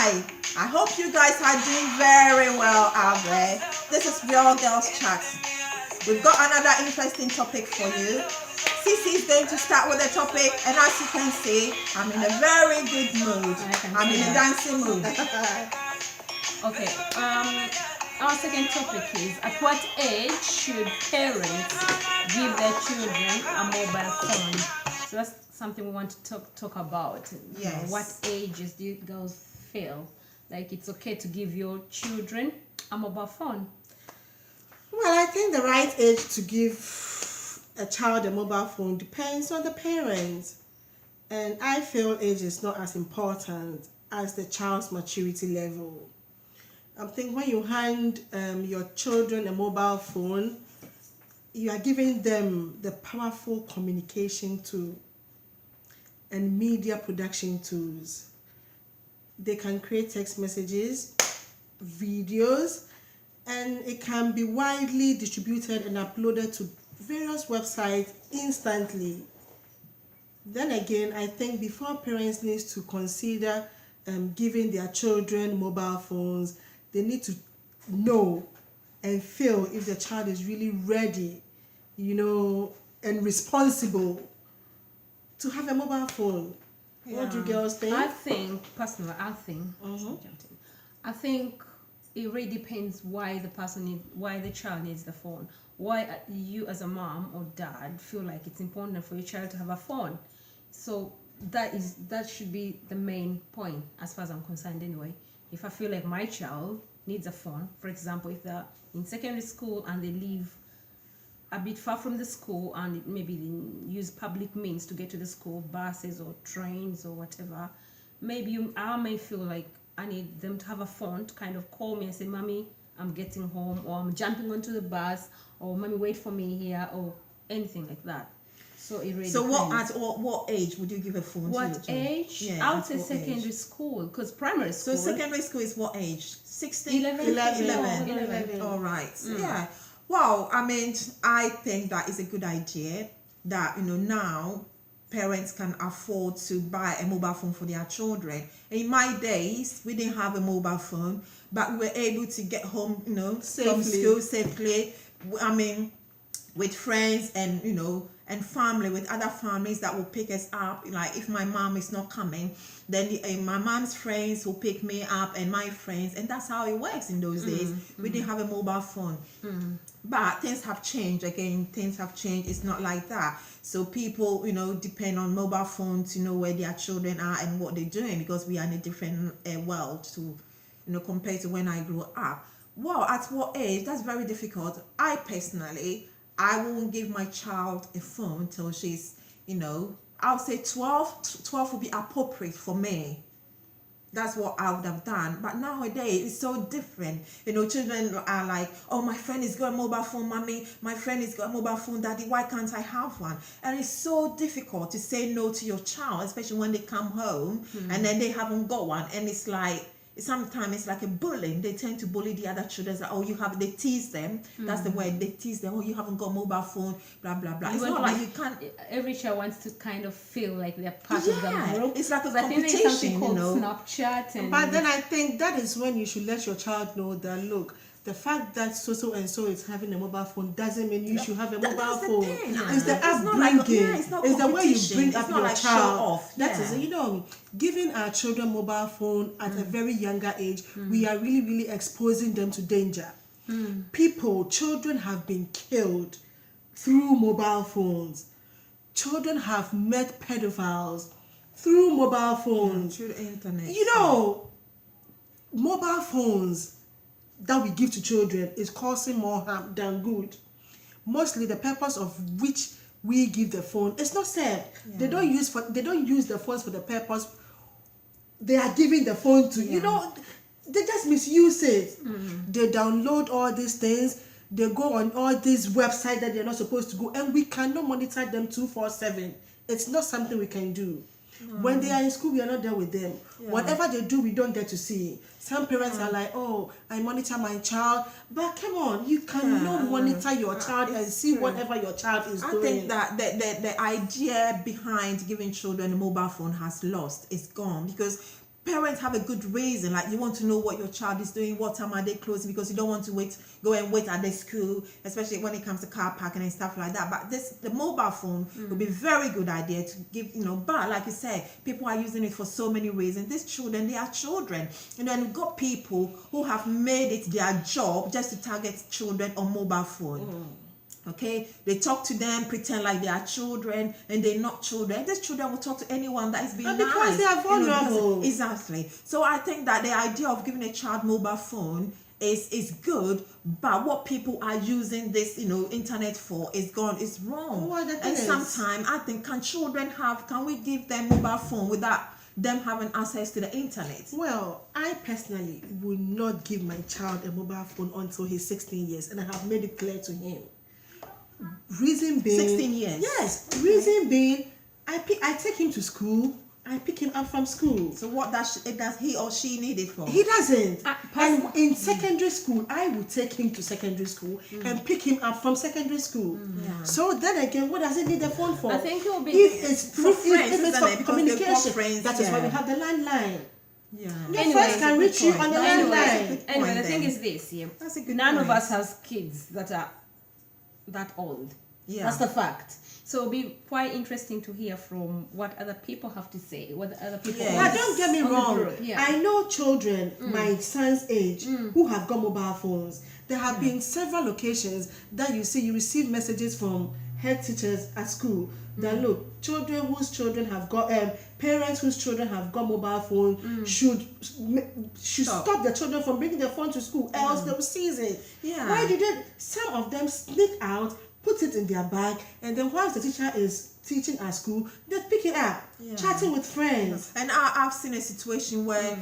Hi, I hope you guys are doing very well out there. This is Real Girls Chat. We've got another interesting topic for you. Cece is going to start with the topic, and as you can see, I'm in a very good mood. I'm in a dancing mood. Okay, our second topic is, at what age should parents give their children a mobile phone? So that's something we want to talk about. You know, Yes. what ages do you girls feel like it's okay to give your children a mobile phone? Well, I think the right age to give a child a mobile phone depends on the parents. And I feel age is not as important as the child's maturity level. I think when you hand your children a mobile phone, you are giving them the powerful communication tool and media production tools. They can create text messages, videos, and it can be widely distributed and uploaded to various websites instantly. Then again, I think before parents need to consider giving their children mobile phones, they need to know and feel if the child is really ready, and responsible to have a mobile phone. What do you girls think? I think I think it really depends why the child needs the phone. Why you as a mom or dad feel like it's important for your child to have a phone. So that should be the main point as far as I'm concerned anyway. If I feel like my child needs a phone, for example, if they're in secondary school and they live a bit far from the school and maybe they use public means to get to the school, buses or trains or whatever, maybe I may feel like I need them to have a phone to kind of call me and say, "Mommy, I'm getting home," or "I'm jumping onto the bus," or "Mommy, wait for me here," or anything like that. So it really So depends. what age would you give a phone to your What child? age? Yeah, I would at say what secondary age? school, because primary school. So secondary school is what age? 16? 11. All right. Yeah. Well, I mean, I think that is a good idea that, now parents can afford to buy a mobile phone for their children. In my days, we didn't have a mobile phone, but we were able to get home, from Safely. school safely. I mean, with friends and and family, with other families that will pick us up. Like if my mom is not coming, then my mom's friends will pick me up and my friends, and that's how it works in those days. We didn't have a mobile phone. But things have changed. Again, things have changed. It's not like that. So people, depend on mobile phones to know where their children are and what they're doing, because we are in a different world to, compared to when I grew up. Well, at what age? That's very difficult. I personally, I won't give my child a phone till she's, I'll say 12. 12 would be appropriate for me. That's what I would have done. But nowadays, it's so different. Children are like, "Oh, my friend has got a mobile phone, mommy. My friend has got a mobile phone, daddy. Why can't I have one?" And it's so difficult to say no to your child, especially when they come home and then they haven't got one. And it's like, sometimes it's like a bullying. They tend to bully the other children. Like, "Oh, they tease them." That's the word. They tease them. "Oh, you haven't got a mobile phone, blah, blah, blah." It's not like you can't. Every child wants to kind of feel like they're part of the group. It's like a I think there's something competition, called Snapchat. And But then I think that is when you should let your child know that, look, the fact that so and so is having a mobile phone doesn't mean you should have a mobile That's the phone. thing. It's the It's not like- upbringing. it's not It's the way you competition. bring It's up not your like show child. off. That Yeah. is, giving our children mobile phone at a very younger age, we are really, really exposing them to danger. Children have been killed through mobile phones. Children have met pedophiles through mobile phones. Through the internet. Mobile phones that we give to children is causing more harm than good. Mostly the purpose of which we give the phone is not said. They don't use the phones for the purpose they are giving the phone to. They just misuse it. They download all these things. They go on all these websites that they're not supposed to go, and we cannot monitor them 24/7. It's not something we can do. When they are in school, we are not there with them. Whatever they do, we don't get to see. Some parents are like, "Oh, I monitor my child," but come on, you cannot monitor your child and see whatever your child is doing. I think that the idea behind giving children a mobile phone has lost. It's gone, because parents have a good reason, like you want to know what your child is doing, what time are they closing, because you don't want to go and wait at the school, especially when it comes to car parking and stuff like that. But the mobile phone would be a very good idea to give, but like you say, people are using it for so many reasons. These children, they are children, and we've got people who have made it their job just to target children on mobile phone. Okay, they talk to them, pretend like they are children, and they're not children. These children will talk to anyone that is being nice. Because they are vulnerable. Exactly. So I think that the idea of giving a child mobile phone is good, but what people are using this internet for is wrong. Well, the thing and is- sometimes I think, can we give them mobile phone without them having access to the internet? Well, I personally will not give my child a mobile phone until he's 16 years, and I have made it clear to him. Reason being, 16 years? Yes. Reason being, I take him to school. I pick him up from school. So what does he or she need it for? He doesn't. Person- And in secondary school, I will take him to secondary school and pick him up from secondary school. Yeah. So then again, what does he need the phone for? I think it will be- if it's For friends, if it's isn't for it? Because they've got communication. friends, That is why yeah. we have the landline. Yeah. Your Anyway, friends can reach you on the Anyway, landline. Anyway, the point thing then. is this, yeah. That's a good None of point. us has kids that are that old. Yeah. That's the fact. So it'll be quite interesting to hear from what other people have to say, what other people Yes. Now, don't get me on the wrong. group, yeah. I know children my son's age who have got mobile phones. There have been several occasions that you receive messages from head teachers at school that look, children whose children have got parents whose children have got mobile phone should stop their children from bringing their phone to school, else they will seize it. Yeah. Why did some of them sneak out, put it in their bag, and then whilst the teacher is teaching at school, they pick it up, Yeah. chatting with friends. And I've seen a situation where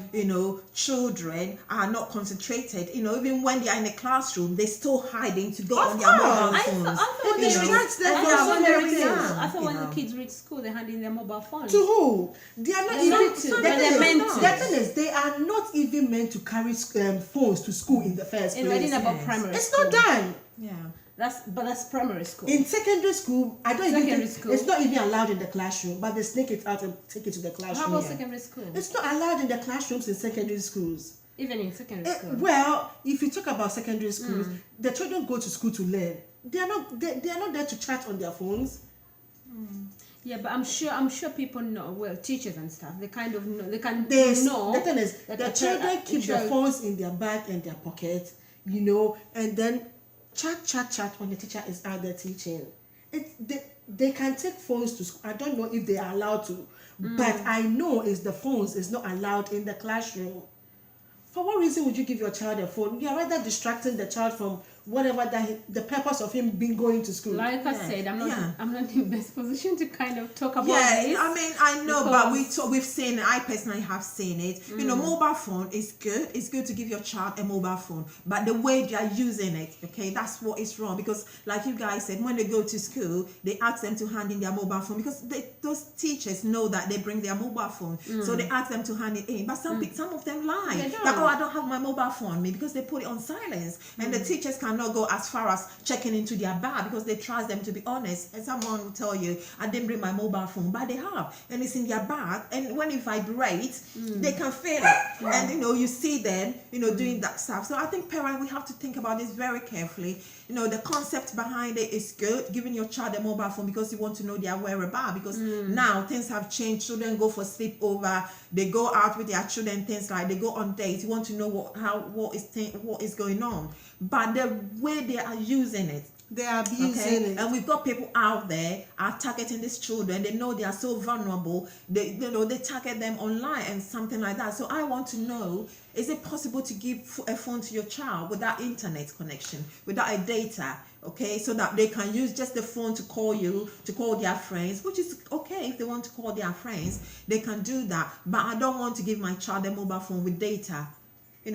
children are not concentrated. Even when they are in the classroom, they're still hiding to go Of on their mobile course. phones. I thought It when they distracts them I from thought so when they many reach things. school- I thought when You the know. kids reach school, they hand in their mobile phones. To who? They are not They're even. not to. The But thing they're is- meant to. The thing is, they are not even meant to carry phones to school in the first And we're place. talking about Yes. primary It's school. not done. Yeah. That's primary school. In secondary school, I don't even Secondary think school. it's not even allowed in the classroom, but they sneak it out and take it to the classroom. How about here. secondary school? It's not allowed in the classrooms in secondary schools. Even in secondary school. Well, if you talk about secondary schools, the children go to school to learn. They are not there to chat on their phones. Yeah, but I'm sure people know. Well, teachers and stuff, they kind of know. They can There's, know. the thing is, that the a children child- keep a their child- phones in their bag and their pocket, and then chat when the teacher is out there teaching. They can take phones to school. I don't know if they are allowed to, but I know the phones is not allowed in the classroom. For what reason would you give your child a phone? You are rather distracting the child from whatever the purpose of him being going to school. Like I Yeah. said, I'm not. Yeah. I'm not in best position to kind of talk about Yeah, this. I mean, I know, but because- we've seen it. I personally have seen it. Mobile phone is good. It's good to give your child a mobile phone, but the way they are using it, okay, that's what is wrong. Because, like you guys said, when they go to school, they ask them to hand in their mobile phone because those teachers know that they bring their mobile phone, so they ask them to hand it in. But some of them lie. They don't. Like, oh, I don't have my mobile phone on me because they put it on silence, and the teachers cannot go as far as checking into their bag because they trust them to be honest. And someone will tell you, I didn't bring my mobile phone, but they have, and it's in their bag. And when it vibrates, they can feel it, and you see them, doing that stuff. So I think parents, we have to think about this very carefully. The concept behind it is good, giving your child a mobile phone because you want to know their whereabouts. Because now things have changed. Children go for sleepover, they go out with their children, things like they go on dates. You want to know what is going on. But the way they are using it, They are abusing okay, it. and we've got people out there are targeting these children. They know they are so vulnerable. They target them online and something like that. So I want to know: is it possible to give a phone to your child without internet connection, without a data? Okay, so that they can use just the phone to call you, to call their friends, which is okay if they want to call their friends, they can do that. But I don't want to give my child a mobile phone with data.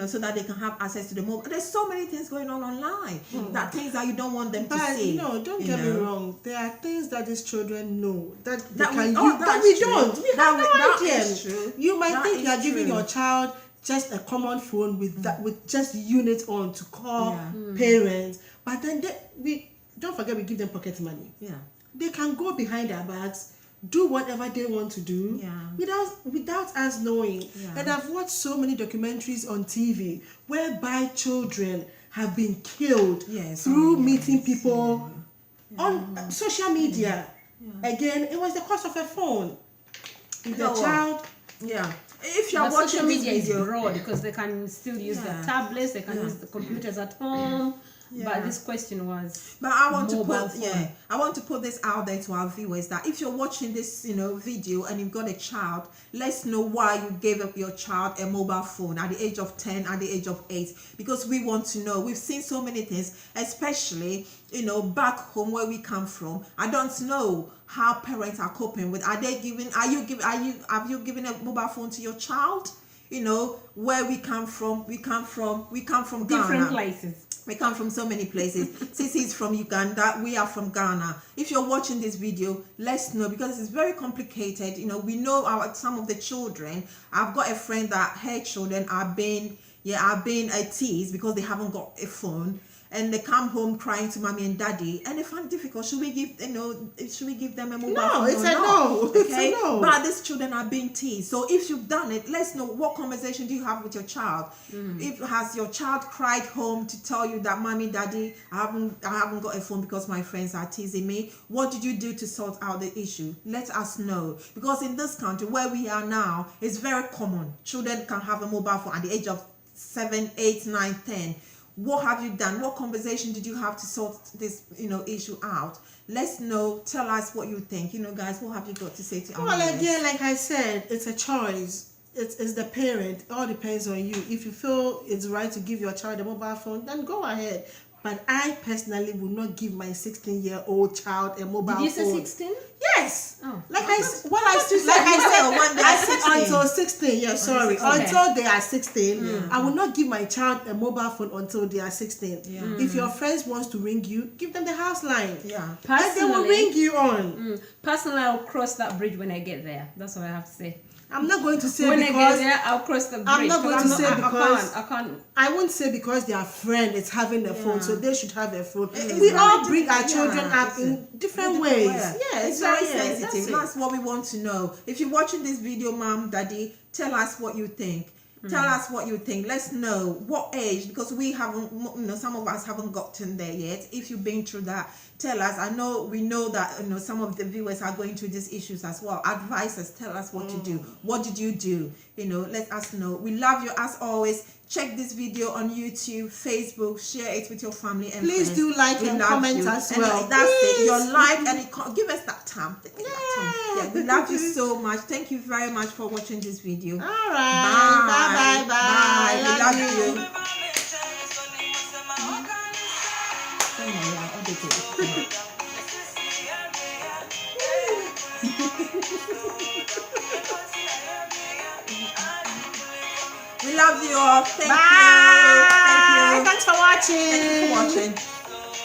So that they can have access to the mobile. There's so many things going on online. That things that you don't want them to But see. don't get me wrong. There are things that these children know that they That we- can oh, use that that's we true. don't. We That have we- no that idea. is true. You might That think is you are giving true. your child just a common phone with just units on to call Yeah. parents, but then we don't forget we give them pocket money. Yeah. They can go behind their backs, do whatever they want to do Yeah. without us knowing. Yeah. And I've watched so many documentaries on TV whereby children have been killed Yes, through oh, yes, meeting people on social media. Again, it was the cost of a phone. If the know what? child Yeah. If you're But watching social this media is video, broad because they can still use Yeah. their tablets, they can use the computers at home. Yeah. But this question was but I want to mobile put phone. I want to put this out there to our viewers that if you're watching this, video and you've got a child, let's know why you gave up your child a mobile phone at the age of 10, at the age of 8, because we want to know. We've seen so many things, especially back home where we come from. I don't know how parents are coping with. Have you given a mobile phone to your child? Where we come from Ghana. different places. We come from so many places. Sisi is from Uganda. We are from Ghana. If you're watching this video, let's know, because it's very complicated. We know some of the children. I've got a friend that her children are being a tease because they haven't got a phone, and they come home crying to mommy and daddy, and they find it difficult. Should we give them a mobile phone? No, it's or a not? no. It's a Okay, no. but these children are being teased. So if you've done it, let's know, what conversation do you have with your child? If has your child cried home to tell you that mommy, daddy, I haven't got a phone because my friends are teasing me? What did you do to sort out the issue? Let us know, because in this country where we are now, it's very common. Children can have a mobile phone at the age of 7, 8, 9, 10. What have you done? What conversation did you have to sort this issue out? Let's know. Tell us what you think. Guys, what have you got to say to our Well, viewers? again, like I said, it's a choice. It's the parent. It all depends on you. If you feel it's right to give your child a mobile phone, then go ahead. But I personally would not give my 16-year-old child a mobile phone. Did you say 16? Yes. Oh. I said until 16. Yeah, sorry. 16. Until they are 16, I will not give my child a mobile phone until they are 16. If your friends wants to ring you, give them the house line. Yeah. And they will ring you on. Personally, I'll cross that bridge when I get there. That's what I have to say. I'm not going to say When I because get there, I'll cross the bridge. I'm not going to say because I can't. I won't say because their friend is having a phone, so they should have a phone. It's We very all bring our different, children yeah, up it's in different in ways. different way. Yeah, It's very that's sensitive. it. That's what we want to know. If you're watching this video, mom, daddy, tell us what you think. Tell us what you think. Let's know what age, because we haven't, some of us haven't gotten there yet. If you've been through that, tell us. We know that some of the viewers are going through these issues as well. Advise us. Tell us what to do. What did you do? Let us know. We love you as always. Check this video on YouTube, Facebook. Share it with your family and Please friends. do like We and love comment you. as And well. that's it. Please. Your like and give us that time. Yeah, we love you so much. Thank you very much for watching this video. All right. Bye. Bye. We love you. We love you all. Thank you. Bye. Thank you. Thanks for watching. Thank you for watching.